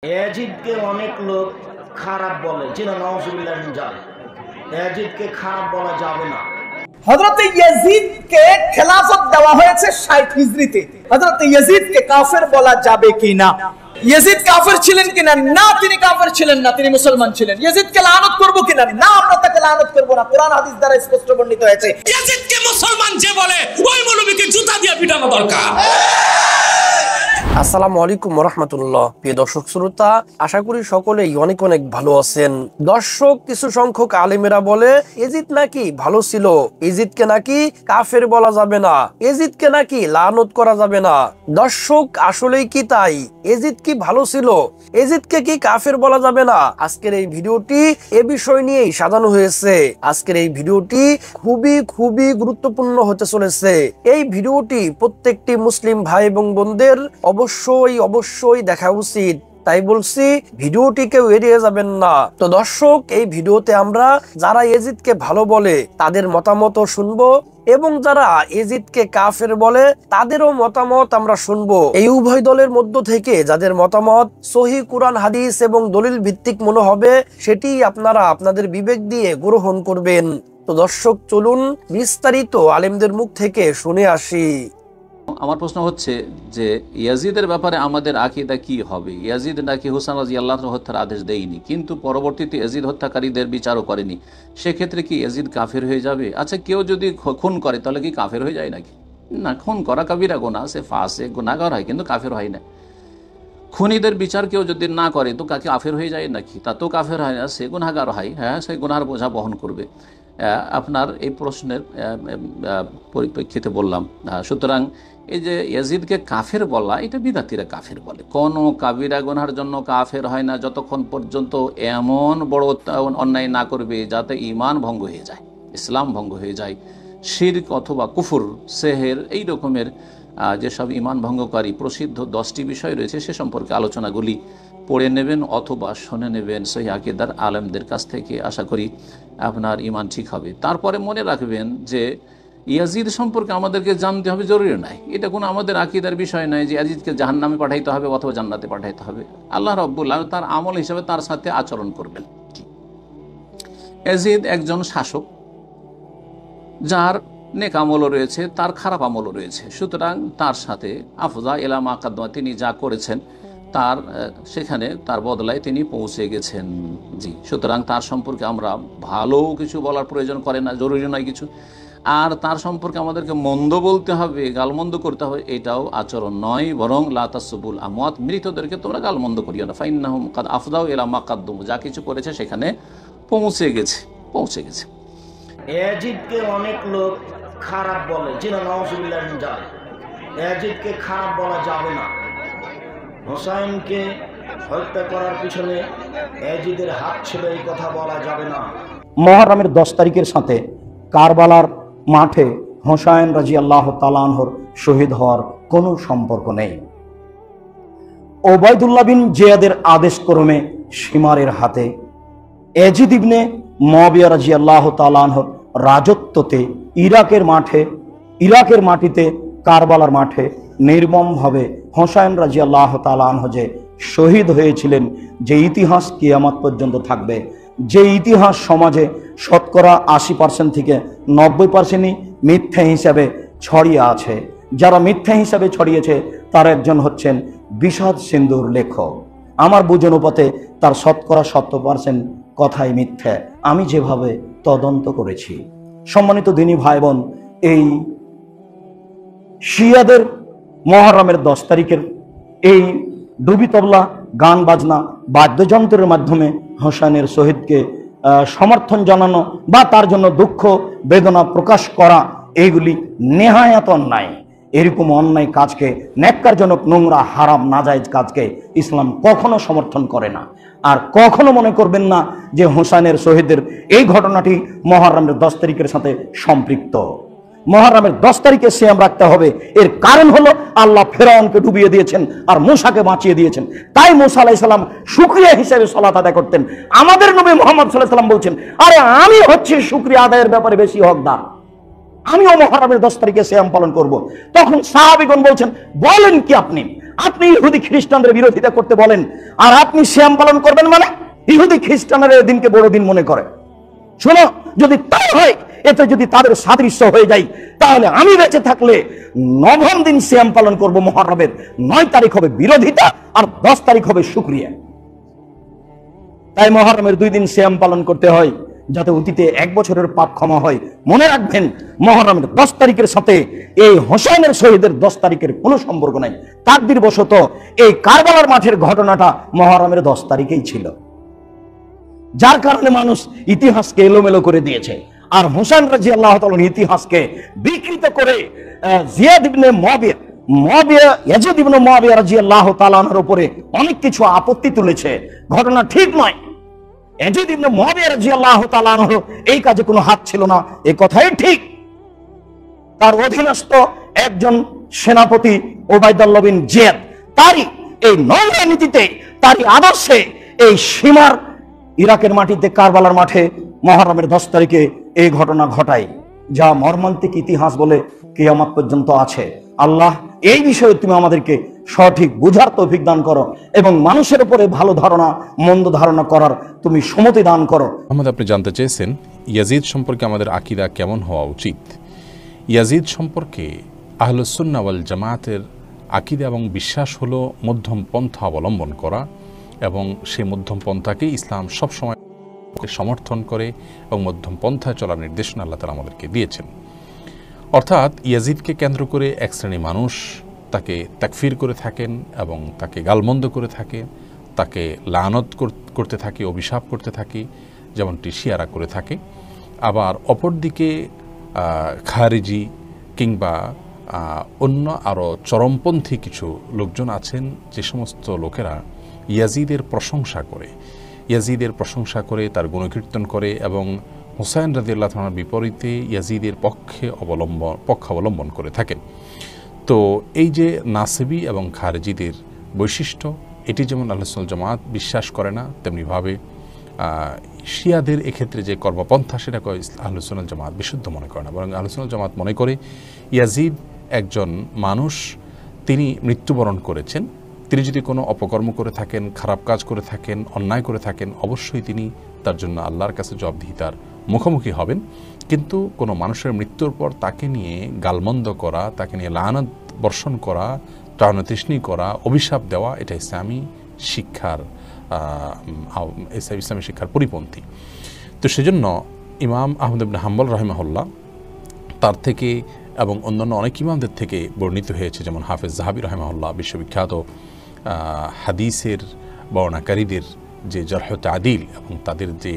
ইয়াজিদকে অনেক লোক খারাপ বলে, যেন নাউজুবিল্লাহ মিন যালিক। ইয়াজিদকে খারাপ বলা যাবে না। হযরত ইয়াজিদকে খেলাফত দেওয়া হয়েছে 60 হিজরিতে। হযরত ইয়াজিদকে কাফের বলা যাবে কিনা? ইয়াজিদ কাফের ছিলেন কিনা? না, তিনি কাফের ছিলেন না, তিনি মুসলমান ছিলেন। ইয়াজিদকে লানত করব কিনা? না, আমরা তাকে লানত করব না, কোরআন হাদিস দ্বারা স্পষ্ট বর্ণিত হয়েছে। ইয়াজিদকে মুসলমান যে বলে ওই মৌলবীকে জুতা দিয়ে পিটানো দরকার। আসসালামু আলাইকুম ওয়া রাহমাতুল্লাহ। প্রিয় দর্শক শ্রোতা, আশা করি সকলেই অনেক অনেক ভালো আছেন। দর্শক, কিছু সংখ্যক আলেমেরা বলে ইয়াজিদ নাকি ভালো ছিল, ইয়াজিদকে নাকি কাফের বলা যাবে না, ইয়াজিদকে নাকি লানত করা যাবে না। দর্শক, আসলেই কি তাই? ইয়াজিদ কি ভালো ছিল? ইয়াজিদকে কি কাফের বলা যাবে না? আজকের এই ভিডিওটি এ বিষয় নিয়েই সাজানো হয়েছে। আজকের এই ভিডিওটি খুবই গুরুত্বপূর্ণ হতে চলেছে। এই ভিডিওটি প্রত্যেকটি মুসলিম ভাই এবং বোনদের অবশ্যই দেখা উচিত। তাই বলছি, ভিডিওটি কেউ এড়িয়ে যাবেন না। তো দর্শক, এই ভিডিওতে আমরা যারা ইয়াজিদকে ভালো বলে তাদের মতামত শুনবো এবং যারা ইয়াজিদকে কাফের বলে তাদেরও মতামত আমরা শুনবো। এই উভয় দলের মধ্য থেকে যাদের মতামত সহিহ কুরআন হাদিস এবং দলিল ভিত্তিক মনে হবে, সেটি আপনারা আপনাদের বিবেক দিয়ে গ্রহণ করবেন। তো দর্শক, চলুন বিস্তারিত আলেমদের মুখ থেকে শুনে আসি। আমার প্রশ্ন হচ্ছে যে ইয়াজিদের ব্যাপারে আমাদের আকীদা কি হবে? ইয়াজিদ নাকি হুসাইন রাদিয়াল্লাহু আনহু হত্যার আদেশ দেয়নি, কিন্তু পরবর্তীতে ইয়াজিদ হত্যাকারীদের বিচারও করেনি, সেক্ষেত্রে কি ইয়াজিদ কাফের হয়ে যাবে? আচ্ছা, কেউ যদি খুন করে তাহলে কি কাফের হয়ে যায় নাকি? না, খুন করা কাবিরা গুনাহ, সে ফাসিক গুনাহগার হয়, কিন্তু কাফের হয় না। খুনিদের বিচার কেউ যদি না করে তো কাফের হয়ে যায় নাকি? তা তো কাফের হয় না, সে গুনাহগার হয়। হ্যাঁ, সে গুনাহর বোঝা বহন করবে। আপনার এই প্রশ্নের পরিপ্রেক্ষিতে বললাম। সুতরাং এই যে ইয়াজিদকে কাফের বলা, এটা বিদাতিরা কাফের বলে। কোনো কাবিরা গুনাহর জন্য কাফের হয় না যতক্ষণ পর্যন্ত এমন বড় অন্যায় না করবে যাতে ঈমান ভঙ্গ হয়ে যায়, ইসলাম ভঙ্গ হয়ে যায়। শিরক অথবা কুফর, সেহের, এই রকমের যেসব ঈমান ভঙ্গকারী প্রসিদ্ধ 10টি বিষয় রয়েছে, সে সম্পর্কে আলোচনাগুলি পড়ে নেবেন অথবা শুনে নেবেন সহিহ আকীদার আলেমদের কাছ থেকে। আশা করি আপনার ঈমান ঠিক হবে। তারপরে মনে রাখবেন যে ইয়াজিদ সম্পর্কে আমাদেরকে জানতে হবে জরুরি নাই। এটা কোনো আমাদের আকীদার বিষয় নয় যে ইয়াজিদকে জাহান্নামে পাঠাইতে হবে অথবা জান্নাতে পাঠাইতে হবে। আল্লাহ রাব্বুল আলামিন তার আমল হিসেবে তার সাথে আচরণ করবেন। ইয়াজিদ একজন শাসক, যার নেক আমলও রয়েছে, তার খারাপ আমলও রয়েছে। সুতরাং তার সাথে আফজা ইলা মা কাদ্দামা, তিনি যা করেছেন তার সেখানে তার বদলায় তিনি পৌঁছে গেছেন। জি, সুতরাং তার সম্পর্কে আমরা ভালো কিছু বলার প্রয়োজন করে না, জরুরি নয় কিছু। আর তার সম্পর্কে আমাদেরকে মন্দ বলতে হবে, গালমন্দ করতে হবে, এটাও আচরণ নয়। বরং লা তাসুবুল আমওয়াত, মৃতদেরকে তোমরা গালমন্দ করিও না। ফাইন্নাহুম কাদ আফদাউ ইলা মা কাদ্দামু, যা কিছু করেছে সেখানে পৌঁছে গেছে। ইয়াজিদকে অনেক লোক খারাপ বলে, যেন নাউজুবিল্লাহ মিন যালিক। ইয়াজিদকে খারাপ বলা যাবে না। হোসাইনকে হত্যা করার পিছনে ইয়াজিদের হাত ছিল, এই কথা বলা যাবে না। মুহররমের 10 তারিখের সাথে কারবালার মাঠে হোসাইন রাদিয়াল্লাহু তাআলা আনহুর শহীদ হওয়ার কোনো সম্পর্ক নেই। ওবায়দুল্লাহ বিন জিয়াদের আদেশক্রমে শিমারের হাতে ইয়াজিদ ইবনে মুআবিয়া রাদিয়াল্লাহু তাআলা আনহুর রাজত্বতে ইরাকের মাটিতে কারবালার মাঠে নির্মমভাবে হোসাইন রাদিয়াল্লাহু তাআলা আনহু যে শহীদ হয়েছিলেন, যে ইতিহাস কিয়ামত পর্যন্ত থাকবে, যে ইতিহাস সমাজে শতকরা 80% থেকে 90%ই মিথ্যা হিসাবে ছড়িয়ে আছে। যারা মিথ্যা হিসাবে ছড়িয়েছে তার একজন হচ্ছেন বিষাদ সিন্ধুর লেখক। আমার বুঝ অনুপাতে তার শতকরা 70% কথাই মিথ্যা, আমি যেভাবে তদন্ত করেছি। সম্মানিত দিনী ভাই বোন, এই শিয়াদের মুহররমের 10 তারিখের এই ডুবি তবলা, গান বাজনা, বাদ্যযন্ত্রের মাধ্যমে হোসেনের শহীদকে সমর্থন জানানো বা তার জন্য দুঃখ বেদনা প্রকাশ করা, এইগুলি নেহায়াত অন্যায়। এরকম অন্যায় কাজকে, ন্যাক্কারজনক, নোংরা, হারাম, নাজায়েজ কাজকে ইসলাম কখনো সমর্থন করে না। আর কখনো মনে করবেন না যে হোসেনের শহীদের এই ঘটনাটি মুহররমের 10 তারিখের সাথে সম্পৃক্ত। মুহররমের 10 তারিখে সিয়াম রাখতে হবে। এর কারণ হলো আল্লাহ ফেরাউনকে ডুবিয়ে দিয়েছেন আর মূসাকে বাঁচিয়ে দিয়েছেন। তাই মূসা আলাইহিস সালাম শুকরিয়া হিসেবে সালাত আদায় করতেন। আমাদের নবী মুহাম্মদ সাল্লাল্লাহু আলাইহি ওয়াসাল্লাম বলছেন, আরে আমি হচ্ছে শুকরিয়া আদায়ের ব্যাপারে বেশি হকদার, আমিও মুহররমের 10 তারিখে সিয়াম পালন করব। তখন সাহাবীগণ বলছেন, বলেন কি আপনি? আপনি ইহুদি খ্রিস্টানদের বিরোধিতা করতে বলেন, আর আপনি সিয়াম পালন করবেন মানে ইহুদি খ্রিস্টানরা এই দিনকে বড় দিন মনে করে। শোনো, যদি তাই হয়, এতে যদি তাদের সাদৃশ্য হয়ে যায়, তাহলে আমি বেঁচে থাকলে নবম দিন সিয়াম পালন করব। মুহররমের 9 তারিখ হবে বিরোধিতা, আর 10 তারিখ হবে শুকরিয়া। তাই মুহররমের 2 দিন সিয়াম পালন করতে হয়, যাতে অতীতে 1 বছরের পাপ ক্ষমা হয়। মনে রাখবেন, মুহররমের 10 তারিখের সাথে এই হোসেনের শহীদের 10 তারিখের কোনো সম্পর্ক নাই। তাকদীর বশত এই কারবালার মাঠের ঘটনাটা মুহররমের 10 তারিখেই ছিল, যার কারণে মানুষ ইতিহাসকে এলোমেলো করে দিয়েছে। আর হোসেন রাদিয়াল্লাহু তাআলার ইতিহাসকে বিকৃত করে জিয়াদ ইবনে মুআবিয়া ইয়াজিদ ইবনে মুআবিয়া রাদিয়াল্লাহু তাআলার উপরে অনেক কিছু আপত্তি তুলেছে। ঘটনা ঠিক নয়। ইয়াজিদ ইবনে মুআবিয়া রাদিয়াল্লাহু তাআলার এই কাজে কোনো হাত ছিল না, এই কথাই ঠিক। তার অধীনস্থ একজন সেনাপতি ওবায়দুল্লাহ বিন জিয়াদ, তারই এই নোংরা নীতিতে, তারই আদর্শে এই সীমার ইরাকের মাটিতে কারবালার মাঠে মুহররমের 10 তারিখে এই ঘটনা ঘটায়, যা মর্মান্তিক ইতিহাস বলে কিয়ামত পর্যন্ত আছে। আল্লাহ, এই বিষয়ে তুমি আমাদেরকে সঠিক বুঝার তৌফিক দান করো, এবং মানুষের উপরে ভালো ধারণা মন্দ ধারণা করার তুমি সম্মতি দান করো। মোহাম্মদ, আপনি জানতে চেয়েছেন ইয়াজিদ সম্পর্কে আমাদের আকীদা কেমন হওয়া উচিত। ইয়াজিদ সম্পর্কে আহলুস সুন্নাহ ওয়াল জামাতের আকীদা এবং বিশ্বাস হলো মধ্যম পন্থা অবলম্বন করা, এবং সেই মধ্যম পন্থাকে ইসলাম সবসময় সমর্থন করে এবং মধ্যম পন্থায় চলার নির্দেশনা আল্লাহ তাআলা আমাদেরকে দিয়েছেন। অর্থাৎ ইয়াজিদকে কেন্দ্র করে এক শ্রেণী মানুষ তাকে তাকফির করে থাকেন এবং তাকে গালমন্দ করে থাকে, তাকে লানত করতে থাকে, অভিশাপ করতে থাকে, যেমনটি শিয়ারা করে থাকে। আবার অপরদিকে খারিজি কিংবা অন্য আরও চরমপন্থী কিছু লোকজন আছেন, যে সমস্ত লোকেরা ইয়াজিদের প্রশংসা করে তার গুণকীর্তন করে এবং হুসাইন রাদিয়াল্লাহু তাআলার বিপরীতে ইয়াজিদের পক্ষাবলম্বন করে থাকেন। তো এই যে নাসিবি এবং খারিজিদের বৈশিষ্ট্য, এটি যেমন আহলুস সুন্নাহ জামাত বিশ্বাস করে না, তেমনিভাবে শিয়াদের এক্ষেত্রে যে কর্মপন্থা, সেটা আহলুস সুন্নাহ জামাত বিশুদ্ধ মনে করে না, বরং আহলুস সুন্নাহ জামাত মনে করে ইয়াজিদ একজন মানুষ, তিনি মৃত্যুবরণ করেছেন। তিনি যদি কোনো অপকর্ম করে থাকেন, খারাপ কাজ করে থাকেন, অন্যায় করে থাকেন, অবশ্যই তিনি তার জন্য আল্লাহর কাছে জবাবদিহিতার মুখোমুখি হবেন। কিন্তু কোনো মানুষের মৃত্যুর পর তাকে নিয়ে গালমন্দ করা, তাকে নিয়ে লানত বর্ষণ করা, ত্রাণতৃষ্ণি করা, অভিশাপ দেওয়া, এটা ইসলামী শিক্ষার পরিপন্থী। তো সেজন্য ইমাম আহমদ ইবনে হাম্বল রাহিমাহুল্লাহ তার থেকে এবং অন্যান্য অনেক ইমামদের থেকে বর্ণিত হয়েছে, যেমন হাফেজ যাহাবী রাহিমাহুল্লাহ বিশ্ববিখ্যাত হাদিসের বর্ণাকারীদের যে জারহ তাদিল এবং তাদের যে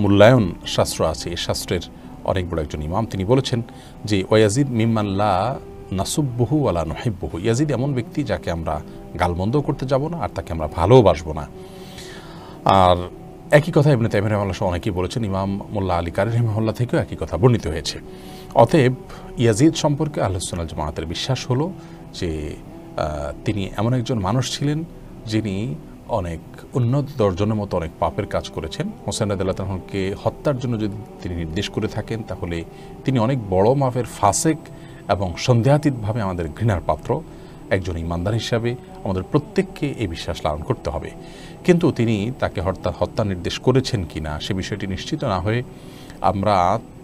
মূল্যায়ন শাস্ত্র আছে, এই শাস্ত্রের অনেক বড় একজন ইমাম, তিনি বলেছেন যে ওয়াজিদ মিম্মান লা নাসুব্বুহু ওয়ালা নুহিব্বুহু, ইয়াজিদ এমন ব্যক্তি যাকে আমরা গালমন্দ করতে যাব না আর তাকে আমরা ভালোবাসবো না। আর একই কথা ইবনে তাইমিয়া রাহিমাহুল্লাহ সহ অনেকেই বলেছেন, ইমাম মোল্লা আলী কারি রাহিমাহুল্লাহ থেকেও একই কথা বর্ণিত হয়েছে। অতএব ইয়াজিদ সম্পর্কে আহলুস সুন্নাহ জামাতের বিশ্বাস হলো যে তিনি এমন একজন মানুষ ছিলেন যিনি অনেক উন্নত দর্জনের মতো অনেক পাপের কাজ করেছেন। হোসেন রাদিয়াল্লাহু তাআলাকে হত্যার জন্য যদি তিনি নির্দেশ করে থাকেন, তাহলে তিনি অনেক বড় মাপের ফাসেক এবং সন্দেহাতীতভাবে আমাদের ঘৃণার পাত্র। একজন ইমানদার হিসাবে আমাদের প্রত্যেককে এই বিশ্বাস লালন করতে হবে। কিন্তু তিনি তাকে হত্যা নির্দেশ করেছেন কিনা সে বিষয়টি নিশ্চিত না হয়ে আমরা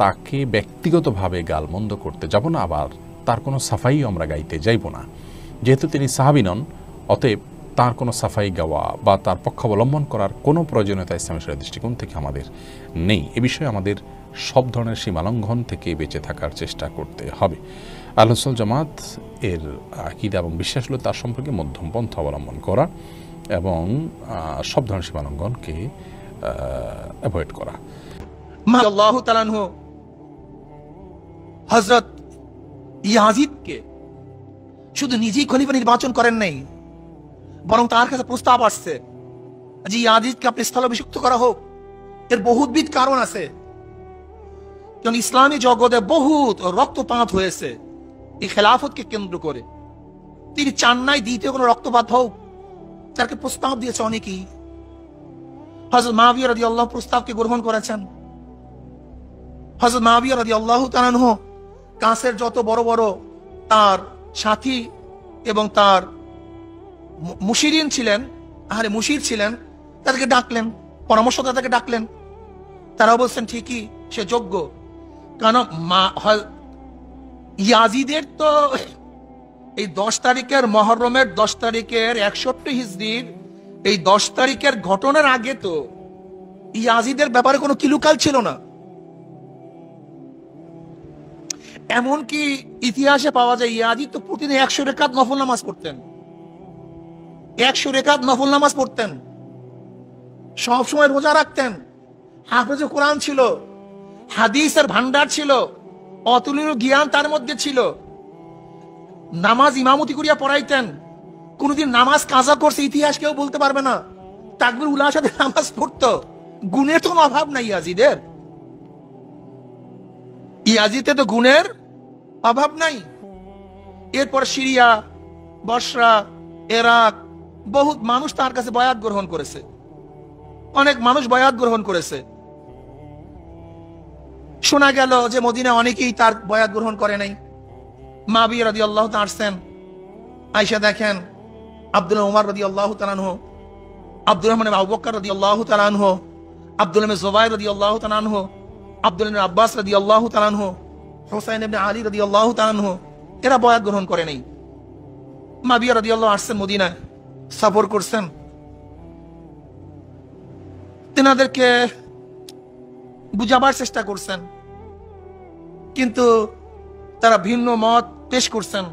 তাকে ব্যক্তিগতভাবে গালমন্দ করতে যাব না, আবার তার কোনো সাফাইও আমরা গাইতে যাইব না। যেহেতু তিনি সাহাবী নন, অতএব তার কোনো সাফাই গাওয়া বা তার পক্ষাবলম্বন করার কোনো প্রয়োজনীয়তা ইসলামের শরীয়তের দৃষ্টিকোণ থেকে আমাদের নেই। এ বিষয়ে আমাদের সব ধরনের সীমালঙ্ঘন থেকে বেঁচে থাকার চেষ্টা করতে হবে। আহলুস সুন্নাহ জামাত এর আকীদা এবং বিশ্বাস হলো তার সম্পর্কে মধ্যম পন্থা অবলম্বন করা এবং সব ধরনের সীমালঙ্ঘনকে অ্যাভয়েড করা। আল্লাহু তাআলা আনহু হযরত ইয়াজিদকে শুধু নিজেই খলিফা নির্বাচন করেন নাই, বরং তার কাছে প্রস্তাব আসছে যে ইয়াজিদকে আপনি স্থলাভিষিক্ত করা হোক। এর বহুবিধ কারণ আছে, কারণ ইসলামী জগতে বহুত রক্তপাত হয়েছে এই খেলাফতকে কেন্দ্র করে। তিনি চান নাই দ্বিতীয় কোনো রক্তপাত হোক, তাকে প্রস্তাব দিয়েছে অনেকেই। হযরত মুআবিয়া রাদিয়াল্লাহু প্রস্তাবকে গ্রহণ করেছেন। হযরত মুআবিয়া রাদিয়াল্লাহু তাআলা আনহু কাছের যত বড় বড় তার সাথী এবং তার মুশিরিন ছিলেন, আরে মুশির ছিলেন, তাদেরকে ডাকলেন, পরামর্শদাতাকে ডাকলেন। তারাও বলছেন ঠিকই সে যোগ্য। কারণ ইয়াজিদের তো এই 10 তারিখের মহরমের 10 তারিখের 61 হিজরির এই 10 তারিখের ঘটনার আগে তো ইয়াজিদের ব্যাপারে কোনো কিলুকাল ছিল না। এমনকি ইতিহাসে পাওয়া যায় ইয়াজিদ তো প্রতিদিন 100 রাকাত নফল নামাজ পড়তেন, 100 রাকাত নফল নামাজ পড়তেন, সব সময় রোজা রাখতেন, হাফেজ কোরআন ছিল, হাদিসের ভান্ডার ছিল, অতুলনীয় জ্ঞান তার মধ্যে ছিল, নামাজ ইমামতি করিয়া পড়াইতেন, কোনদিন নামাজ কাজা করছে ইতিহাস কেউ বলতে পারবে না, তাকবীর উল্লার সাথে নামাজ পড়তো, গুণের তো কোনো অভাব নাই ইয়াজিদের, ইয়াজিদে তো গুণের অভাব নাই। এরপর সিরিয়া, বসরা, ইরাক বহুত মানুষ তার কাছে বয়াত গ্রহণ করেছে, অনেক মানুষ বয়াত গ্রহণ করেছে। শোনা গেল যে মদিনা অনেকেই তার বয়াত গ্রহণ করে নাই। মাবিয়া রাদিয়াল্লাহু তাআলা আসছেন, আয়েশা দেখেন আব্দুল্লাহ উমর রাদিয়াল্লাহু তাআলা আনহু, আব্দুর রহমান ইবনে আবু বকর রাদিয়াল্লাহু তাআলা আনহু, আব্দুল্লাহ ইবনে জুবাইর রাদিয়াল্লাহু তাআলা আনহু, আব্দুল্লাহ ইবনে আব্বাস রাদিয়াল্লাহু তাআলা আনহু, হুসাইন ইবনে আলী রাদিয়াল্লাহু তাআলা আনহু, এরা বয়াত গ্রহণ করে নাই। মাবিয়া রাদিয়াল্লাহু আসছেন মদিনায়, সফর করছেন, তেনাদেরকে বুঝাবার চেষ্টা করছেন, কিন্তু তারা ভিন্ন মত পেশ করছেন।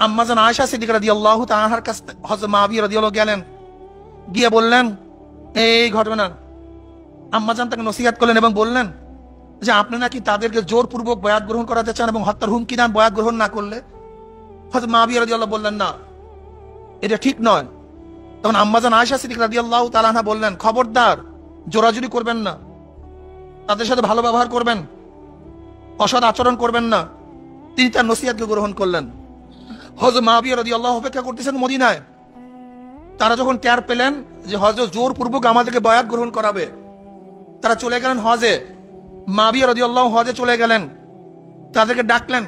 আম্মাজান আয়েশা সিদ্দিকা রাদিয়াল্লাহু তাআলার কাছে হযরত মাবিয়া রাদিয়াল্লাহু গেলেন, গিয়ে বললেন এই ঘটনা। আম্মাজান তাকে নসিহত করলেন এবং বললেন যে আপনি নাকি তাদেরকে জোরপূর্বক বয়াত গ্রহণ করাতে চান এবং হত্যার হুমকি দেন বয়াত গ্রহণ না করলে। হযরত মাবিয়া রাদিয়াল্লাহু বললেন না, এটা ঠিক নয়। তখন আম্মাজান আয়েশা সিদ্দিকা রাদিয়াল্লাহু তাআলা আনহা বললেন, খবরদার, জোরাজুরি করবেন না, তাদের সাথে ভালো ব্যবহার করবেন, অসৎ আচরণ করবেন না। তিনি তার নসিহতকে গ্রহণ করলেন। হযরত মাবিয়া রাদিয়াল্লাহু অপেক্ষা করতেছেন মদিনায়। তারা যখন টের পেলেন যে হযরত জোরপূর্বক আমাদেরকে বয়াত গ্রহণ করাবে, তারা চলে গেলেন হজে। মাবিয়া রাদিয়াল্লাহু হজে চলে গেলেন, তাদেরকে ডাকলেন।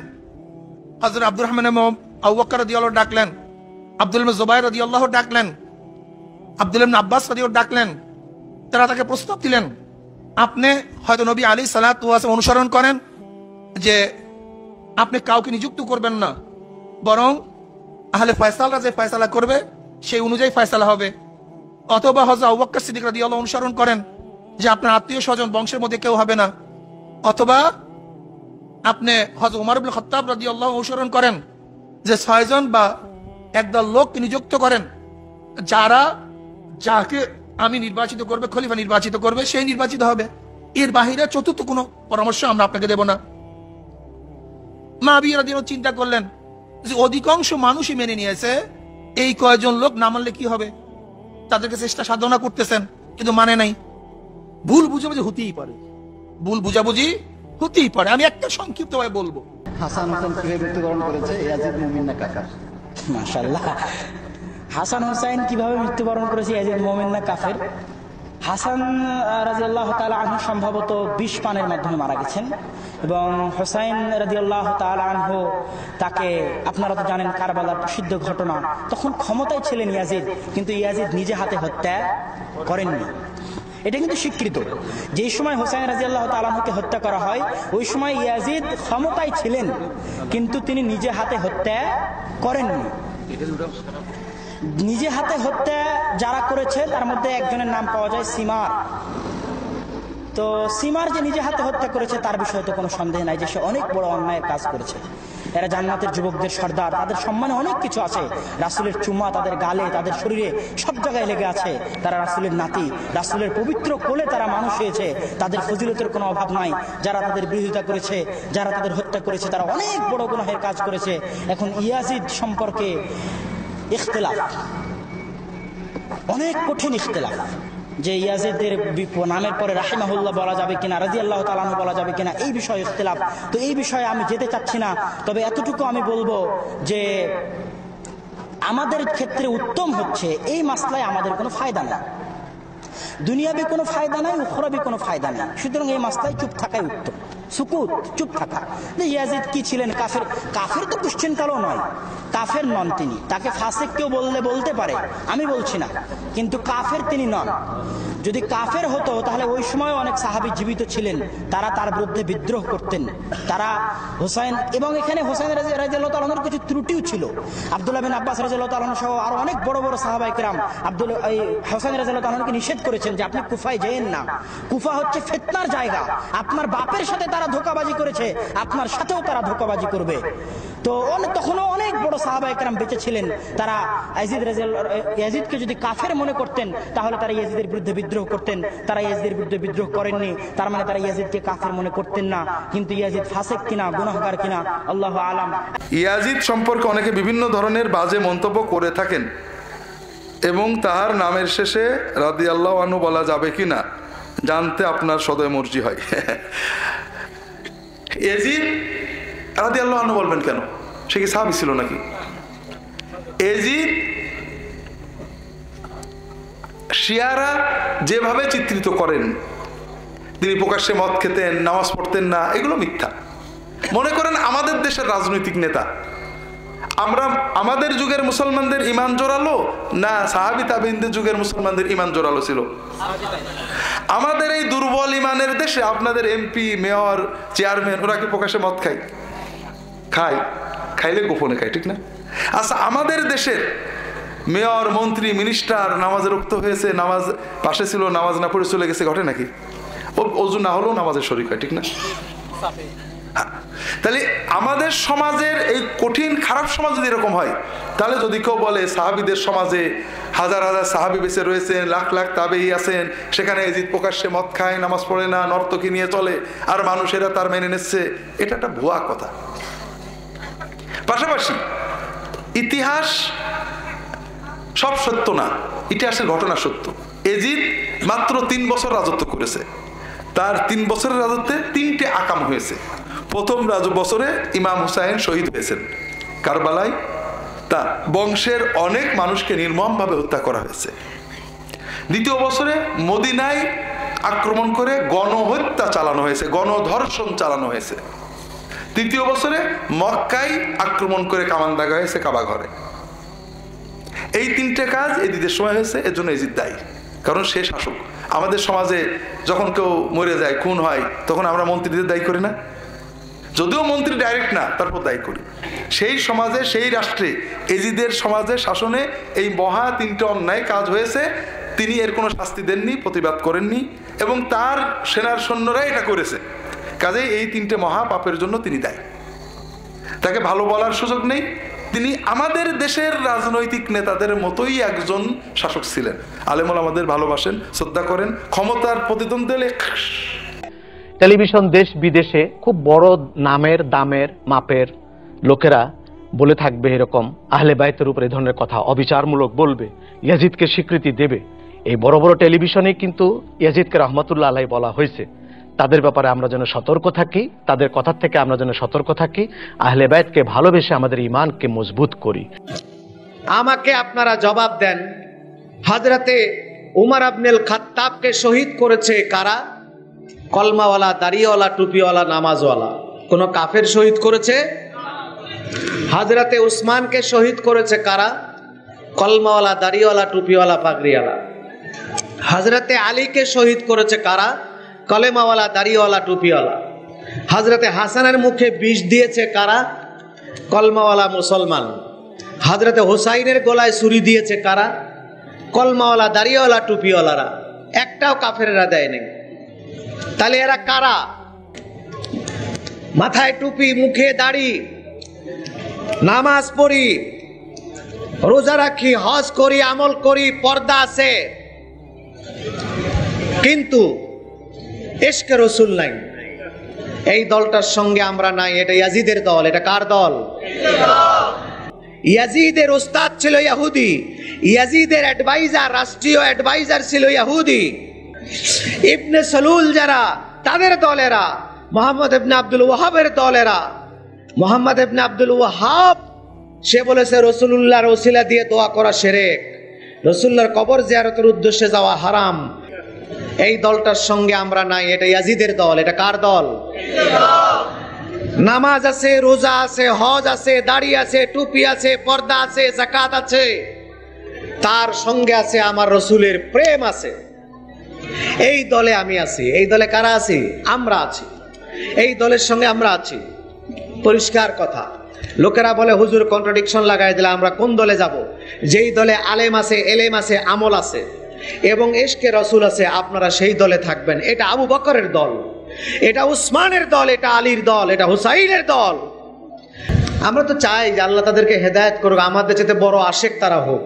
হযরত আব্দুর রহমান ইবনে আবু বকর রাদিয়াল্লাহু ডাকলেন, আব্দুল্লাহ ইবনে জুবাইর রাদিয়াল্লাহু ডাকলেন, আব্দুল্লাহ ইবনে আব্বাস রাদিয়াল্লাহু ডাকলেন। তারা তাকে প্রস্তাব দিলেন, আপনি হয়তো নবী আলাইহিস সালাতু ওয়াস সালাম অনুসরণ করেন যে আপনি কাউকে নিযুক্ত করবেন না, বরং আহলে ফয়সালা যে ফয়সালা করবে সেই অনুযায়ী ফয়সালা হবে। অথবা হযরত আবু বকর সিদ্দিক রাদিয়াল্লাহু অনুসরণ করেন যে আপনার আত্মীয় স্বজন বংশের মধ্যে কেউ হবে না। অথবা আপনি হযরত ওমর ইবনে খাত্তাব রাদিয়াল্লাহু অনুসরণ করেন যে 6 জন বা একদল লোককে নিযুক্ত করেন, যাকে আমি নির্বাচিত করবে, খলিফা নির্বাচিত করবে, সেই নির্বাচিত হবে। এর বাহিরে চতুর্থ কোনো পরামর্শ আমরা আপনাকে দেব না। মাবিয়া রাদিয়াল্লাহু চিন্তা করলেন যে অধিকাংশ মানুষই মেনে নিয়েছে, এই কয়েকজন লোক না মানলে কি হবে। তাদেরকে চেষ্টা সাধনা করতেছেন, কিন্তু মানে নাই। ভুল বুঝাবুঝি হতেই পারে, ভুল বুঝাবুঝি হতেই পারে। আমি একটা সংক্ষিপ্তভাবে বলবো। হাসান হোসেন কিভাবে মৃত্যুবরণ করেছে, ইয়াজিদ মুমিন না কাফের? মাশাআল্লাহ। হাসান হোসেন কিভাবে মৃত্যুবরণ করেছে, ইয়াজিদ মুমিন না কাফের? হাসান রাদিয়াল্লাহু তাআলা আনহু সম্ভবত বিষ পানের মাধ্যমে মারা গেছেন, এবং হোসাইন রাদিয়াল্লাহু তাআলা আনহু তাকে, আপনারা তো জানেন কারবালার প্রসিদ্ধ ঘটনা, তখন ক্ষমতায় ছিলেন ইয়াজিদ, কিন্তু ইয়াজিদ নিজে হাতে হত্যা করেননি। এটা কিন্তু স্বীকৃত। যেই সময় হোসাইন রাদিয়াল্লাহু তাআলা আনহুকে হত্যা করা হয়, ওই সময় ইয়াজিদ ক্ষমতায় ছিলেন, কিন্তু তিনি নিজে হাতে হত্যা করেননি। নিজে হাতে হত্যা যারা করেছে তার মধ্যে একজনের নাম পাওয়া যায় সিমার। তো সিমার যে নিজে হাতে হত্যা করেছে তার বিষয়ে তো কোনো সন্দেহ নাই যে সে অনেক বড় অন্যায়ের কাজ করেছে। এরা জান্নাতের যুবকদের সর্দার, তাদের সম্মানে অনেক কিছু আছে। রাসূলের চুম্মা তাদের গালে, তাদের শরীরে, সব জায়গায় লেগে আছে। তারা রাসূলের নাতি, রাসূলের পবিত্র কোলে তারা মানুষ হয়েছে। তাদের ফজিলতের কোনো অভাব নাই। যারা তাদের বিরোধিতা করেছে, যারা তাদের হত্যা করেছে, তারা অনেক বড় গুনাহের কাজ করেছে। এখন ইয়াজিদ সম্পর্কে ইখতিলাফ, অনেক কঠিন ইখতিলাফ, যে ইয়াজিদের নামের পরে রাহিমাহুল্লাহ বলা যাবে কিনা, রাদিয়াল্লাহু তাআলা আনহু বলা যাবে কিনা, এই বিষয়ে ইখতিলাফ। তো এই বিষয়ে আমি যেতে চাচ্ছি না, তবে এতটুকু আমি বলবো যে আমাদের ক্ষেত্রে উত্তম হচ্ছে এই মাসলায় আমাদের কোনো ফায়দা নেই, দুনিয়াবি কোনো ফায়দা নাই, উখরাবি কোনো ফায়দা নেই। সুতরাং এই মাসলায় চুপ থাকাই উত্তম। সুকুত, চুপ থাকা। ইয়াজিদ কি ছিলেন? কাফের। কাফের তো কোশ্চেন কালও নয়, কাফের নন তিনি। তাকে ফাসিক কেউ বলতে পারে, আমি বলছি না, কিন্তু কাফের তিনি নন। যদি কাফের হতো তাহলে ওই সময় অনেক সাহাবী জীবিত ছিলেন, তারা তার বিরুদ্ধে বিদ্রোহ করতেন। তারা হোসাইন, এবং এখানে হোসাইন রাদিয়াল্লাহু তাআলা আনহুর কিছু ত্রুটিও ছিল। আব্দুল্লাহ বিন আব্বাস রাদিয়াল্লাহু তাআলা আনহু সহ আরো অনেক বড় বড় সাহাবায়ে কেরাম হোসাইন রাদিয়াল্লাহু তাআলা আনহুকে নিষেধ করেছেন যে আপনি কুফায় যেন না, কুফা হচ্ছে ফিতনার জায়গা। আপনার বাপের সাথে তারা ধোঁকাবাজি করেছে, আপনার সাথেও তারা ধোঁকাবাজি করবে। তো তখনও অনেক বড় সাহাবায়ে কেরাম বেঁচে ছিলেন। তারা ইয়াজিদকে যদি কাফের মনে করতেন তাহলে তারা ইয়াজিদের বিরুদ্ধে বিদ্রোহ করতেন। তারা ইয়াজিদের বিরুদ্ধে বিদ্রোহ করেননি, তার মানে তারা ইয়াজিদকে কাফের মনে করতেন না। কিন্তু ইয়াজিদ ফাসিক কিনা, গুনাহগার কিনা, আল্লাহু আলাম। ইয়াজিদ সম্পর্কে অনেকে বিভিন্ন ধরনের বাজে মন্তব্য করে থাকেন এবং তার নামের শেষে রাদিয়াল্লাহু আনহু বলা যাবে কিনা জানতে আপনার সদয় মর্জি হয়। ইয়াজিদ রাদিয়াল্লাহু আনহু বলবেন কেন? সে কি সাহাবী ছিল নাকি? ইয়াজিদ শিয়ারা যেভাবে চিত্রিত করেন, তিনি প্রকাশ্যে মদ খেতেন, নামাজ পড়তেন না, এগুলো মিথ্যা। মনে করেন আমাদের দেশের রাজনৈতিক নেতা, আমাদের যুগের মুসলমানদের ইমান জোরালো না সাহাবী তাবেঈনদের যুগের মুসলমানদের ইমান জোরালো ছিল? আমাদের এই দুর্বল ইমানের দেশে আপনাদের এমপি, মেয়র, চেয়ারম্যান ওরা কি প্রকাশ্যে মদ খায়? খাইলে গোপনে খায়, ঠিক না? আচ্ছা, আমাদের দেশের মেয়র, মন্ত্রী, মিনিস্টার নামাজে রক্ত হয়েছে, নামাজ পাশে ছিল, নামাজ না পড়ে চলে গেছে, ঘটে নাকি? ওযু না হলেও নামাজের শরীক হয়, ঠিক না? তাহলে আমাদের সমাজের এই কঠিন খারাপ সমাজ যদি এরকম হয়, তাহলে যদি কেউ বলে সাহাবীদের সমাজে হাজার হাজার সাহাবী বেঁচে রয়েছেন, লাখ লাখ তাবেঈ আছেন, সেখানে ইয়াজিদ প্রকাশ্যে মদ খায়, নামাজ পড়ে না, নর্তকী নিয়ে চলে, আর মানুষেরা তার মেনে নিচ্ছে, এটা একটা ভুয়া কথা। পাশাপাশি ইতিহাস সব সত্য না, ইতিহাসের ঘটনা সত্য। ইয়াজিদ মাত্র 3 বছর রাজত্ব করেছে। তার 3 বছরের রাজত্বে 3টে আকাম হয়েছে। প্রথম বছরে ইমাম হুসাইন শহীদ হয়েছেন কারবালায়, তার বংশের অনেক মানুষকে নির্মমভাবে হত্যা করা হয়েছে। দ্বিতীয় বছরে মদিনায় আক্রমণ করে গণহত্যা চালানো হয়েছে, গণধর্ষণ চালানো হয়েছে। তৃতীয় বছরে মক্কায় আক্রমণ করে কামান দাগা হয়েছে কাবা ঘরে। এই 3টে কাজ ইয়াজিদের সময় হয়েছে, এর জন্য ইয়াজিদ দায়ী, কারণ সে শাসক। আমাদের সমাজে যখন কেউ মরে যায়, খুন হয়, তখন আমরা মন্ত্রীদের দায়ী করি না? যদিও মন্ত্রী ডাইরেক্ট না, তারপর দায়ী করি। সেই সমাজে, সেই রাষ্ট্রে, ইয়াজিদের সমাজে, শাসনে এই মহা 3টে অন্যায় কাজ হয়েছে। তিনি এর কোনো শাস্তি দেননি, প্রতিবাদ করেননি, এবং তার সেনার সৈন্যরাই এটা করেছে। কাজেই এই 3টে মহা পাপের জন্য তিনি দায়ী। তাকে ভালো বলার সুযোগ নেই। তিনি আমাদের দেশের রাজনৈতিক নেতাদের মতোই একজন শাসক ছিলেন। আলেমুল আমাদের ভালোবাসেন, শ্রদ্ধা করেন, ক্ষমতার প্রতিদ্বন্দ্বী হলে টেলিভিশন দেশ বিদেশে খুব বড় নামের, দামের, মাপের লোকেরা বলে থাকবে এরকম, আহলে বাইতের উপর এই ধরনের কথা অবিচারমূলক বলবে, ইয়াজিদকে স্বীকৃতি দেবে। এই বড় বড় টেলিভিশনে কিন্তু ইয়াজিদকে রহমাতুল্লাহ আলাইহি বলা হয়েছে। তাদের ব্যাপারে আমরা যেন সতর্ক থাকি, তাদের কথার থেকে আমরা যেন সতর্ক থাকি, আহলে বাইতকে ভালোবেসে আমাদের ঈমানকে মজবুত করি। আমাকে আপনারা জবাব দেন, হযরতে উমর ইবনুল খাত্তাবকে শহীদ করেছে কারা? কলমাওয়ালা, দাড়িওয়ালা, টুপিওয়ালা, নামাজওয়ালা। কোন কাফের শহীদ করেছে? হযরতে উসমানকে শহীদ করেছে কারা? কলমাওয়ালা, দাড়িওয়ালা, টুপিওয়ালা, পাগড়িওয়ালা। হযরতে আলীকে শহীদ করেছে কারা? কলেমাওয়ালা, দাড়িওয়ালা, টুপিওয়ালা। হযরতে হাসানের মুখে বিষ দিয়েছে কারা? কলমাওয়ালা মুসলমান। হযরতে হুসাইনের গলায় ছুরি দিয়েছে কারা? কলমাওয়ালা, দাড়িওয়ালা, টুপিওয়ালারা। একটাও কাফেররা দেয় নাই। তাহলে এরা কারা? মাথায় টুপি, মুখে দাড়ি, নামাজ পড়ি, রোজা রাখি, হজ করি, আমল করি, পর্দা আছে, কিন্তু ইশকে রাসূল নাই। এই দলটার সঙ্গে আমরা নাই। এটা ইয়াজিদের দল। এটা কার দল? ইয়াজিদের উস্তাদ ছিল ইহুদি, ইয়াজিদের অ্যাডভাইজার, রাষ্ট্রীয় অ্যাডভাইজার ছিল ইহুদি। ইবনে সালুল যারা, তাদের দলেরা, মুহাম্মদ ইবনে আব্দুল ওয়াহাবের দলেরা। মুহাম্মদ ইবনে আব্দুল ওয়াহাব সে বলেছে রাসূলুল্লাহর ওসিলা দিয়ে দোয়া করা শিরক, রাসূলুল্লাহর কবর জিয়ারতের উদ্দেশ্যে যাওয়া হারাম। এই দলটার সঙ্গে আমরা নাই। এটা ইয়াজিদের দল। এটা কার দল? নামাজ আছে, রোজা আছে, হজ আছে, দাড়ি আছে, টুপি আছে, পর্দা আছে, যাকাত আছে, তার সঙ্গে আছে আমার রসুলের প্রেম আছে। এই দলে আমি আছি। এই দলে কারা আছি? আমরা আছি। এই দলের সঙ্গে আমরা আছি। পরিষ্কার কথা। লোকেরা বলে হুজুর কন্ট্রাডিকশন লাগাই দিলে, আমরা কোন দলে যাব? যেই দলে আলেম আছে, এলেম আছে, আমল আছে এবং ইশকে রসুল আছে, আপনারা সেই দলে থাকবেন। এটা আবু বকরের দল, এটা উসমানের দল, এটা আলীর দল, এটা হুসাইনের দল। আমরা তো চাই যে আল্লাহ তাদেরকে হেদায়েত করুক, আমাদের চেয়ে বড় আশেক তারা হোক,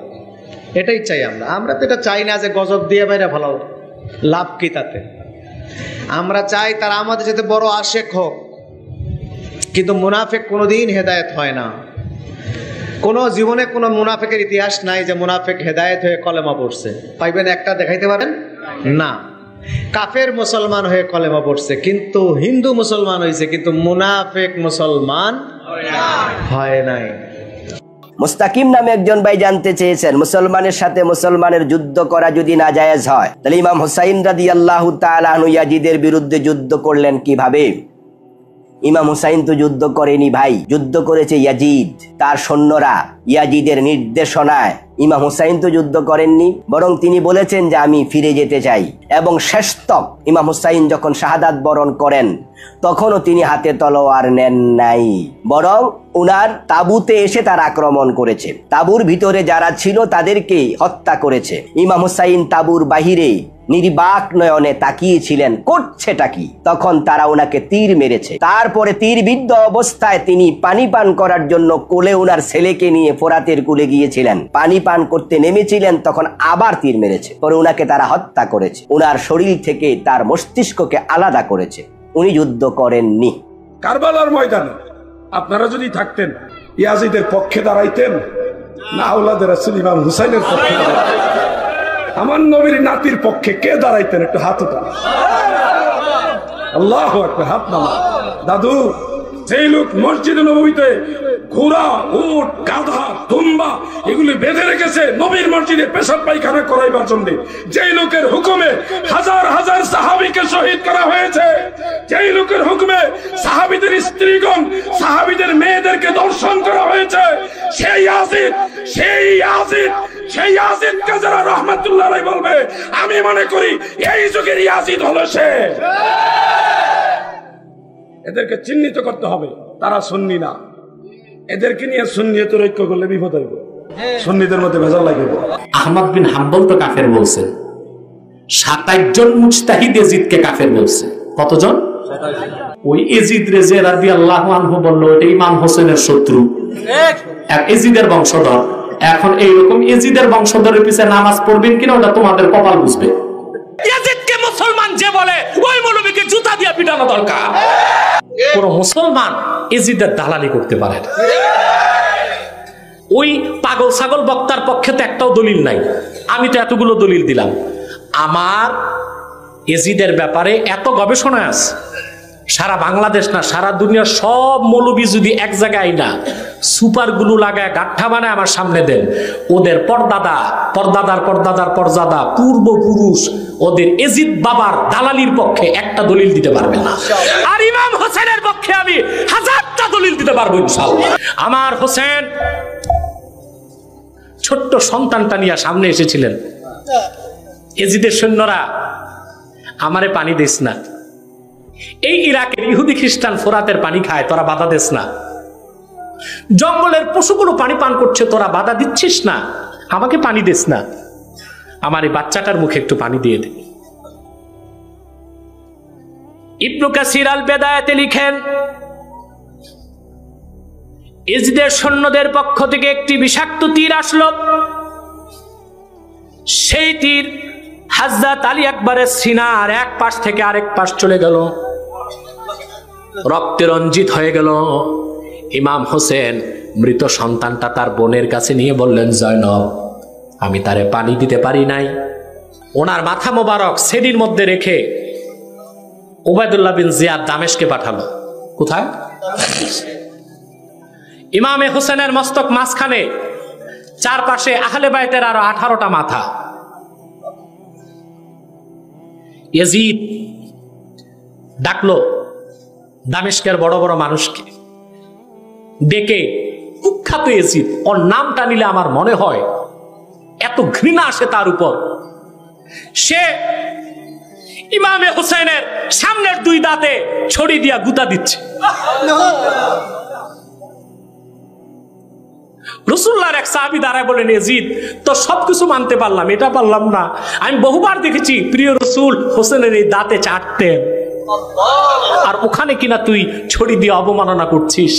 এটাই চাই আমরা। আমরা তো এটা চাই না যে গজব দিয়ে বাইরে ভালো, লাভ কি তাতে? আমরা চাই তারা আমাদের চেয়ে বড় আশেক হোক। কিন্তু মুনাফিক কোনোদিন হেদায়েত হয় না। কোনো জীবনে কোনো মুনাফিকের ইতিহাস নাই যে মুনাফিক হেদায়েত হয়ে কলেমা পড়ছে। পাইবেন একটা? দেখাইতে পারেন না। কাফের মুসলমান হয়ে কলেমা পড়ছে, কিন্তু হিন্দু মুসলমান হয়েছে, কিন্তু মুনাফিক মুসলমান হয় নাই। মুস্তাকিম নামে একজন ভাই জানতে চেয়েছেন, মুসলমানের সাথে মুসলমানের যুদ্ধ করা যদি নাজায়েজ হয়, তাহলে ইমাম হুসাইন রাদিয়াল্লাহু তাআলা আনহু ইয়াজিদের বিরুদ্ধে যুদ্ধ করলেন কিভাবে? ইমাম হুসাইন তো যুদ্ধ করেনি ভাই, যুদ্ধ করেছে ইয়াজিদ। তার সৈন্যরা ইয়াজিদের নির্দেশনায়। ইমাম হুসাইন তো যুদ্ধ করেননি, বরং তিনি বলেছেন যে আমি ফিরে যেতে চাই। এবং শেষতক ইমাম হুসাইন যখন শাহাদাত বরণ করেন, তখনও তিনি হাতে তলোয়ার নেন নাই, বরং উনার তাবুতে এসে তার আক্রমণ করেছে। তাবুর ভিতরে যারা ছিল তাদেরকে হত্যা করেছে। ইমাম হুসাইন তাবুর বাহিরে নির্বাক নয়নে তাকিয়েছিলেন, করছেটা কি? তখন তারা ওনাকে তীর মেরেছে। তারপরে তীরবিদ্ধ অবস্থায় তিনি পানি পান করার জন্য কোলে ওনার ছেলেকে নিয়ে ফোরাতের কুলে গিয়েছিলেন। পানি পান করতে নেমেছিলেন, তখন আবার তীর মেরেছে। পরে ওনাকে তারা হত্যা করেছে। ওনার শরীর থেকে তার মস্তিষ্ককে আলাদা করেছে। উনি যুদ্ধ করেননি। কারবালার ময়দানে আপনারা যদি থাকতেন, ইয়াজিদের পক্ষে দাঁড়াইতেন না আওলাদের রাসূল ইমাম হুসাইনের পক্ষে দাঁড়াইতেন? আমার নবীর নাতির পক্ষে কে দাঁড়াইতেন? একটু হাত উঠান। আল্লাহু আকবার। হাত নামা। দাদু, সেই লোক মসজিদে নববীতে ঘোড়া, উট, গাধা, দুম্বা এগুলি বেঁধে রেখেছে নবীর মসজিদে পেশাব পায়খানা করাইবার জন্য, যেই লোকের হুকুমে হাজার হাজার সাহাবীকে শহীদ করা হয়েছে, যেই লোকের হুকুমে সাহাবীদের স্ত্রীগণ, সাহাবীদের মেয়েদেরকে দর্শন করা হয়েছে, সেই ইয়াজিদ, সেই ইয়াজিদ, সেই ইয়াজিদকে যারা রাহমাতুল্লাহ আলাইহি বলবে, আমি মনে করি এই যুগের ইয়াজিদ হলো সে। এদেরকে চিহ্নিত করতে হবে, তারা সুন্নি না। এদেরকে নিয়ে সুন্নিয়তের ঐক্য করলে বিপদ হইব, সুন্নিদের মধ্যে ভেজাল লাগবে। আহমদ বিন হাম্বল তো কাফের বলছেন, 27 জন মুজতাহিদ এজিদকে কাফের বলছে। কতজন? ওই এজিদ রেজে রাদিয়াল্লাহু আনহু বলল এটা ইমাম হোসেনের শত্রু, এজিদের বংশধর। এখন এইরকম এজিদের বংশধরের পিছে নামাজ পড়বেন কিনা ওটা তোমাদের কপাল বুঝবে। ইয়াজিদকে মুসলমান যে বলে ওই মৌলবীকে জুতা দিয়ে পিটানো দরকার। কোন মুসলমান এজিদের দালালি করতে পারে না। ওই পাগল ছাগল বক্তার পক্ষে তো একটাও দলিল নাই। আমি তো এতগুলো দলিল দিলাম। আমার এজিদের ব্যাপারে এত গবেষণা আছে, সারা বাংলাদেশ না সারা দুনিয়ার সব মৌলবী যদি এক জায়গায় না সুপার গুলো লাগায় গাঠা বানায় আমার সামনে দেন, ওদের পরদাদা, পরদাদার পরদাদার পরদাদা, পূর্বপুরুষ ওদের এজিদ বাবার দালালির পক্ষে একটা দলিল দিতে পারবে না। আর ইমাম হোসেনের পক্ষে আমি হাজারটা দলিল দিতে পারবো ইনশাআল্লাহ। আমার হোসেন ছোট্ট সন্তানটা নিয়ে সামনে এসেছিলেন। এজিদের সৈন্যরা আমারে পানি দিস না, এই ইরাকের ইহুদি খ্রিস্টান ফোরাতের পানি খায়, তোরা বাধা দিস না। জঙ্গলের পশুগুলো পানি পান করছে, তোরা বাধা দিচ্ছিস না, আমাকে পানি দিস না। আমার এই বাচ্চাটার মুখে একটু পানি দিয়ে দে। ইবনে কাসির আল বেদায়াতে লিখেন, ইজদের সৈন্যদের পক্ষ থেকে একটি বিষাক্ত তীর আসলো। সেই তীর হযরত আলী আকবরের সিনার এক পাশ থেকে আরেক পাশ চলে গেল, রক্তে রঞ্জিত হয়ে গেল। ইমাম হোসেন মৃত সন্তানটা তার বোনের কাছে নিয়ে বললেন, জয়নব, আমি তারে পানি দিতে পারি নাই। ওনার মাথা মোবারক সেদির মধ্যে রেখে উবাইদুল্লাহ বিন জিয়াদ দামেশকে পাঠালো। কোথায়? ইমামে হোসেনের মস্তক মাঝখানে, চারপাশে আহলে বাইতের আরো 18টা মাথা। ইয়াজিদ ডাকলো দামেস্কের বড় বড় মানুষকে, ডেকে কুখ্যাত ইয়াজিদ, ওর নামটা নিলে আমার মনে হয় এত ঘৃণা আসে তার উপর, সে ইমামে হুসাইনের সামনের 2 দাঁতে ছড়ি দিয়া গুতা দিচ্ছে। রাসূলুল্লাহর এক সাহাবী দাঁড়ায় বলেন, ইয়াজিদ তো সবকিছু মানতে পারলাম, এটা পারলাম না, আমি বহুবার দেখেছি প্রিয় রাসূল হোসেনের এই দাঁতে চাটতেন, আর ওখানে কিনা তুই ছড়ি দিয়ে অবমাননা করছিস।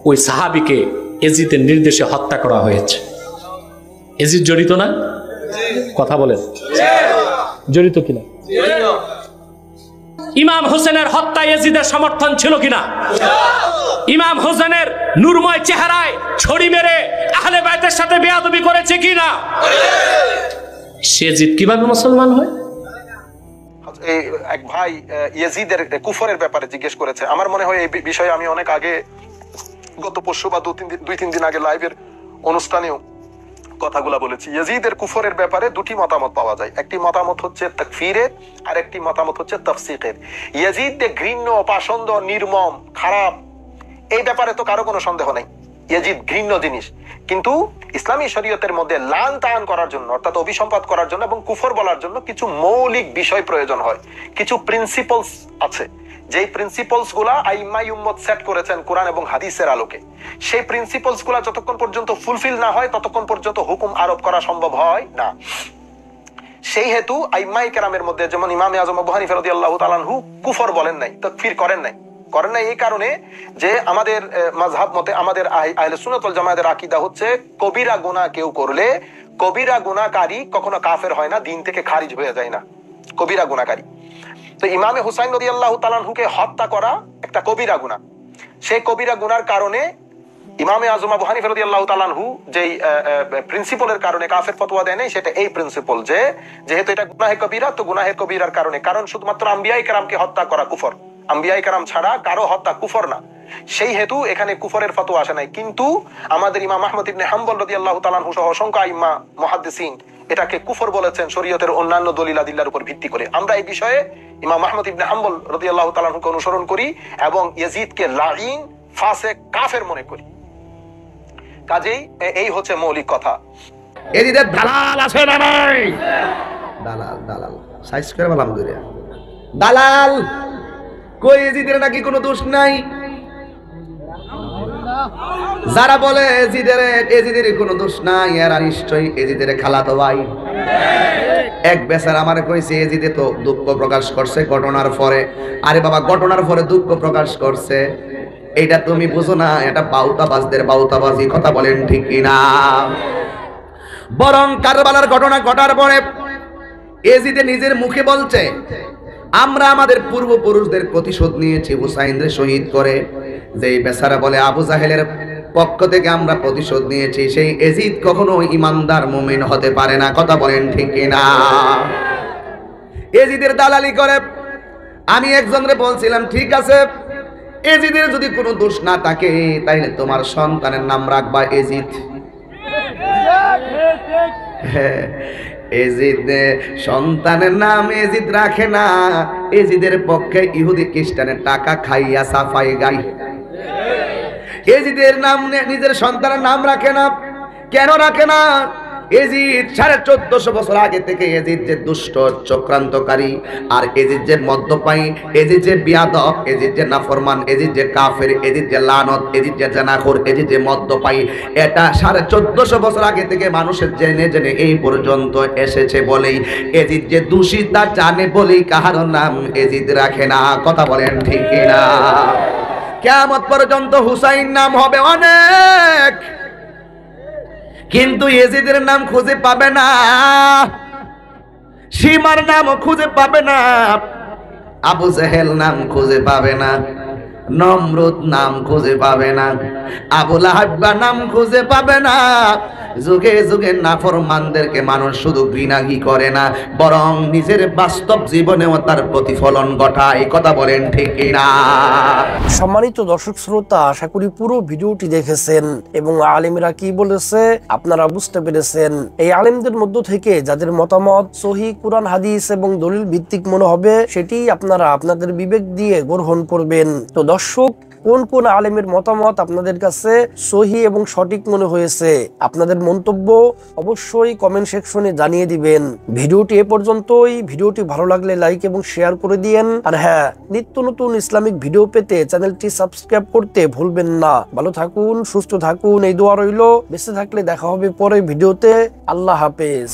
ওই সাহাবীকে ইয়াজিদের নির্দেশে হত্যা করা হয়েছে। ইয়াজিদ জড়িত না? কথা বলেন, জড়িত কিনা? ইমাম হোসেনের হত্যায় ইয়াজিদের সমর্থন ছিল কিনা? ইমাম হোসেনের নূরময় চেহারায় ছড়ি মেরে আহলে বাইতের সাথে বেয়াদবি করেছে কিনা? সে জিদ কিভাবে মুসলমান হয়? এই এক ভাই ইয়াজিদের কুফরের ব্যাপারে জিজ্ঞেস করেছে। আমার মনে হয় এই বিষয়ে আমি অনেক আগে, গত পরশু বা 2-3 দিন আগে লাইভের অনুষ্ঠানেও কথাগুলা বলেছি। ইয়াজিদের কুফরের ব্যাপারে 2টি মতামত পাওয়া যায়। একটি মতামত হচ্ছে তাকফিরের, আর একটি মতামত হচ্ছে তাফসীকের। ইয়াজিদ যে ঘৃণ্য, অপছন্দ, নির্মম, খারাপ, এই ব্যাপারে তো কারো কোনো সন্দেহ নাই। ইয়াজিদ ঘৃণ্য জিনিস, কিন্তু ইসলামী শরীয়তের মধ্যে লান তান করার জন্য, অর্থাৎ অভিসম্পাত করার জন্য এবং কুফর বলার জন্য কিছু মৌলিক বিষয় প্রয়োজন হয়, কিছু প্রিন্সিপলস আছে, যেই প্রিন্সিপলস গুলা আইম্মাই উম্মত সেট করেছেন কোরআন এবং হাদিসের আলোকে। সেই প্রিন্সিপলস গুলা যতক্ষণ পর্যন্ত ফুলফিল না হয় ততক্ষণ পর্যন্ত হুকুম আরোপ করা সম্ভব হয় না। সেই হেতু আইম্মাই কেরামের মধ্যে, যেমন ইমামে আজম আবু হানিফা রাদিয়াল্লাহু তাআলা আনহু কুফর বলেন নাই, তাকফির করেন নাই এই কারণে যে আমাদের মাযহাব মতে, আমাদের আহলে সুন্নাত ওয়াল জামাতের আকীদা হচ্ছে কবিরা গুনাহ কেউ করলে, কবিরা গুনাহকারী কখনো কাফের হয় না, দ্বীন থেকে খারিজ হয়ে যায় না কবিরা গুনাহকারী। তো ইমামে হুসাইন রাদিয়াল্লাহু তাআলা আনহুকে হত্যা করা একটা কবিরা গুনাহ। সেই কবিরা গুনার কারণে ইমামে আজম আবু হানিফা রাদিয়াল্লাহু তাআলা আনহু যেই প্রিন্সিপলের কারণে কাফের ফতোয়া দেয় নাই, সেটা এই প্রিন্সিপল যে যেহেতু এটা গুনাহে কবিরা, তো গুনাহে কবিরার কারণে, কারণ শুধুমাত্র আম্বিয়ায়ে কেরামকে হত্যা করা কুফর, আম্বিয়ায়ে কেরাম ছাড়া কারো হত্যা কুফর না, সেই হেতু এখানে কুফরের ফতোয়া আসে নাই। কিন্তু আমাদের ইমাম আহমদ ইবনে হাম্বল রাদিয়াল্লাহু তাআলা আনহু সহ অসংখ্য আইম্মা মুহাদ্দিসিন এটাকে কুফর বলেছেন শরীয়তের অন্যান্য দলিল আদিল্লার উপর ভিত্তি করে। আমরা এই বিষয়ে ইমাম আহমদ ইবনে হাম্বল রাদিয়াল্লাহু তাআলা আনহুকে অনুসরণ করি এবং ইয়াজিদকে লাঈন, ফাসিক, কাফের মনে করি। কাজেই এই হচ্ছে মৌলিক কথা। এদিদের দালাল আছে না নাই? দালাল সাইজ করে বললাম দূরে দালাল কই, এজিদের নাকি কোনো দোষ নাই। যারা বলে এজিদের কোনো দোষ নাই, এরা নিশ্চয়ই এজিদের খালাতো ভাই। এক বেচারা আমারে কইছে এজিদে তো দুঃখ প্রকাশ করছে ঘটনার পরে। আরে বাবা, ঘটনার পরে দুঃখ প্রকাশ করছে এটা তুমি বুঝো না, এটা বাউতাবাজদের বাউতাবাজি। কথা বলেন ঠিক কিনা? বরং কারবালার ঘটনা ঘটার পরে এজিদে নিজের মুখে বলছে, আমরা আমাদের পূর্বপুরুষদের প্রতিশোধ নিয়েছি হুসাইনদের শহীদ করে। যেই বেচারা বলে আবু জাহেলের পক্ষ থেকে আমরা প্রতিশোধ নিয়েছি, সেই এজিদ কখনো ইমানদার মুমিন হতে পারে না। কথা বলেন ঠিক কিনা? এজিদের দালালি করে। আমি একজনরে বলছিলাম, ঠিক আছে, এজিদের যদি কোনো দোষ না থাকে তাইলে তোমার সন্তানের নাম রাখবা এজিদ। এজিদ সন্তানের নাম এজিদ রাখে না, এজিদের পক্ষে ইহুদি খ্রিস্টানের টাকা খাইয়া সাফাই গাই। এজিদের নাম নিজের সন্তানের নাম রাখে না। কেন রাখে না? এজিদ 1450 বছর আগে থেকে এজিদ যে দুষ্ট চক্রান্তকারী, আর এজিদ যে মদ্যপায়ী, এজিদ যে বিয়াদব, এজিদ যে নাফরমান, এজিদ যে কাফের, এজিদ যে লানত, এজিদ যে জানাখোর, এজিদ যে মদ্যপায়ী, এটা 1450 বছর আগে থেকে মানুষের জেনে জেনে এই পর্যন্ত এসেছে বলেই এজিদ যে দোষী তা জানে বলেই কাহার নাম এজিদ রাখে না। কথা বলেন ঠিক কিনা? কিয়ামত পর্যন্ত হুসাইন নাম হবে অনেক, কিন্তু এজিদের নাম খুঁজে পাবে না, সীমার নাম খুঁজে পাবে না, আবু জাহেল নাম খুঁজে পাবে না। নমরুদ নাম খুঁজে পাবে না, আবু লাহাব নাম খুঁজে পাবে না। যুগে যুগে নাফরমানদেরকে মানুষ শুধু ঘৃণাই করে না, বরং নিজের বাস্তব জীবনেও তার প্রতিফলন ঘটায়। কথা বলেন ঠিক কিনা? সম্মানিত দর্শক শ্রোতা, আশা করি পুরো ভিডিওটি দেখেছেন এবং আলেমরা কি বলেছে আপনারা বুঝতে পেরেছেন। এই আলেমদের মধ্য থেকে যাদের মতামত সহিহ কুরআন হাদিস এবং দলিল ভিত্তিক মনে হবে সেটি আপনারা আপনাদের বিবেক দিয়ে গ্রহণ করবেন। তো দর্শক, কোন কোন আলেমের মতামত আপনাদের কাছে সহিহ এবং সঠিক মনে হয়েছে আপনাদের মন্তব্য অবশ্যই কমেন্ট সেকশনে জানিয়ে দিবেন। ভিডিওটি এ পর্যন্তই। ভিডিওটি ভালো লাগলে লাইক এবং শেয়ার করে দিয়েন। আর হ্যাঁ, নিত্য নতুন ইসলামিক ভিডিও পেতে চ্যানেলটি সাবস্ক্রাইব করতে ভুলবেন না। ভালো থাকুন, সুস্থ থাকুন, এই দোয়া রইল। বেঁচে থাকলে দেখা হবে পরের ভিডিওতে। আল্লাহ হাফেজ।